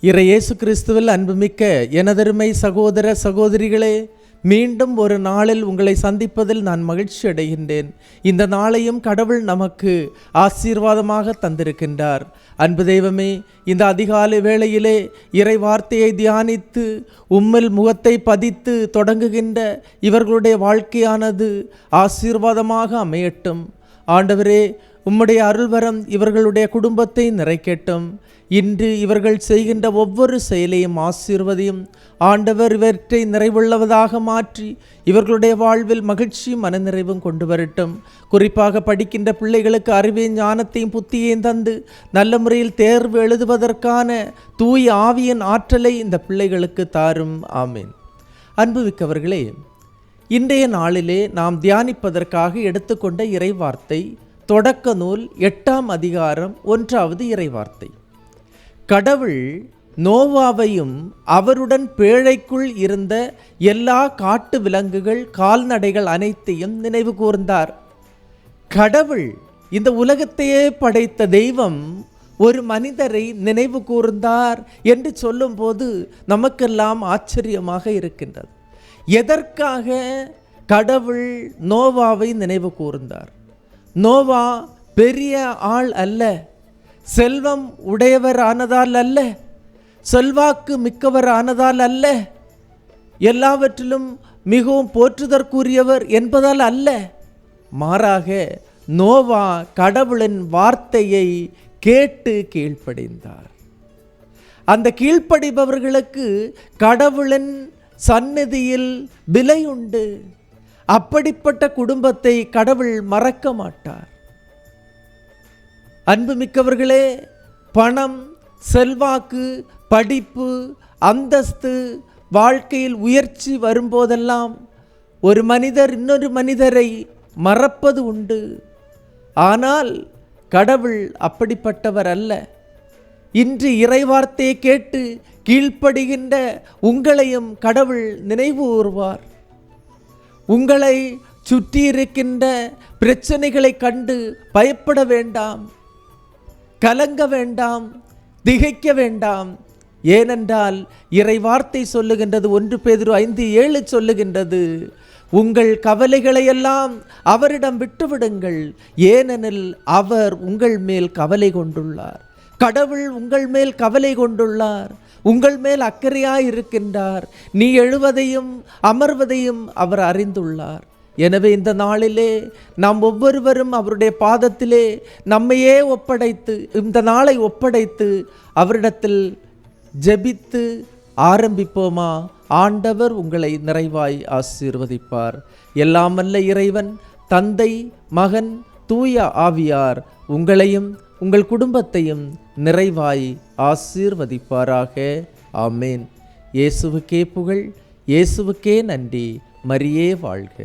இறை இயேசு கிறிஸ்துவில் அன்புமிக்க எனதருமை சகோதர சகோதரிகளே, மீண்டும் ஒரு நாளில் உங்களை சந்திப்பதில் நான் மகிழ்ச்சி அடைகின்றேன். இந்த நாளையும் கடவுள் நமக்கு ஆசீர்வாதமாக தந்திருக்கின்றார். அன்பு தெய்வமே, இந்த அதிகாலை வேளையிலே இறை வார்த்தையை தியானித்து உம்மில் முகத்தை பதித்து தொடங்குகின்ற இவர்களுடைய வாழ்க்கையானது ஆசீர்வாதமாக அமையட்டும். ஆண்டவரே, உம்முடைய அருள்வரம் இவர்களுடைய குடும்பத்தை நிறைக்கட்டும். இன்று இவர்கள் செய்கின்ற ஒவ்வொரு செயலையும் ஆசீர்வதியும். ஆண்டவர் இவற்றை நிறைவுள்ளவதாக மாற்றி இவர்களுடைய வாழ்வில் மகிழ்ச்சியும் மனநிறைவும் கொண்டு வரட்டும். குறிப்பாக படிக்கின்ற பிள்ளைகளுக்கு அறிவையும் ஞானத்தையும் புத்தியையும் தந்து நல்ல முறையில் தேர்வு எழுதுவதற்கான தூய ஆவியின் ஆற்றலை இந்த பிள்ளைகளுக்கு தாரும். ஆமீன். அன்புமிக்கவர்களே, இன்றைய நாளிலே நாம் தியானிப்பதற்காக எடுத்துக்கொண்ட இறைவார்த்தை தொடக்க நூல் 8ஆம் அதிகாரம் 1வது இறைவார்த்தை. கடவுள் நோவாவையும் அவருடன் பேழைக்குள் இருந்த எல்லா காட்டு விலங்குகள் கால்நடைகள் அனைத்தையும் நினைவு கூர்ந்தார். கடவுள், இந்த உலகத்தையே படைத்த தெய்வம், ஒரு மனிதரை நினைவு கூர்ந்தார் என்று சொல்லும்போது நமக்கெல்லாம் ஆச்சரியமாக இருக்கின்றது. எதற்காக கடவுள் நோவாவை நினைவு கூர்ந்தார்? நோவா பெரிய ஆள் அல்ல, செல்வம் உடையவர் ஆனதால் அல்ல, செல்வாக்கு மிக்கவர் ஆனதால் அல்ல, எல்லாவற்றிலும் மிகவும் போற்றுதற்குரியவர் என்பதால் அல்ல. மாறாக நோவா கடவுளின் வார்த்தையை கேட்டு கீழ்ப்படிந்தார். அந்த கீழ்ப்படிபவர்களுக்கு கடவுளின் சந்நிதியில் விலை உண்டு. அப்படிப்பட்ட குடும்பத்தை கடவுள் மறக்க மாட்டார். அன்புமிக்கவர்களே, பணம், செல்வாக்கு, படிப்பு, அந்தஸ்து, வாழ்க்கையில் உயர்ச்சி வரும்போதெல்லாம் ஒரு மனிதர் இன்னொரு மனிதரை மறப்பது உண்டு. ஆனால் கடவுள் அப்படிப்பட்டவர் அல்ல. இன்று இறைவார்த்தையை கேட்டு கீழ்ப்படுகின்ற உங்களையும் கடவுள் நினைவு கூர்வார். உங்களை சுற்றியிருக்கின்ற பிரச்சனைகளை கண்டு பயப்பட வேண்டாம், கலங்க வேண்டாம், திகைக்க வேண்டாம். ஏனென்றால் இறை வார்த்தை சொல்லுகின்றது, 1 பேதுரு 5:7 சொல்லுகின்றது, உங்கள் கவலைகளையெல்லாம் அவரிடம் விட்டுவிடுங்கள், ஏனெனில் அவர் உங்கள் மேல் கவலை கொண்டுள்ளார். கடவுள் உங்கள் மேல் கவலை கொண்டுள்ளார், உங்கள் மேல் அக்கறையாய் இருக்கின்றார். நீ எழுவதையும் அமர்வதையும் அவர் அறிந்துள்ளார். எனவே இந்த நாளிலே நாம் ஒவ்வொருவரும் அவருடைய பாதத்திலே நம்மையே ஒப்படைத்து, இந்த நாளை ஒப்படைத்து அவரிடத்தில் ஜெபித்து ஆரம்பிப்போமா? ஆண்டவர் உங்களை நிறைவாய் ஆசீர்வதிப்பார். எல்லாம் வல்ல இறைவன், தந்தை, மகன், தூய ஆவியார் உங்களையும் உங்கள் குடும்பத்தையும் நிறைவாய் ஆசீர்வதிப்பாராக. ஆமேன். இயேசுவுக்கே புகழ், இயேசுவுக்கே நன்றி. மரியே வாழ்க.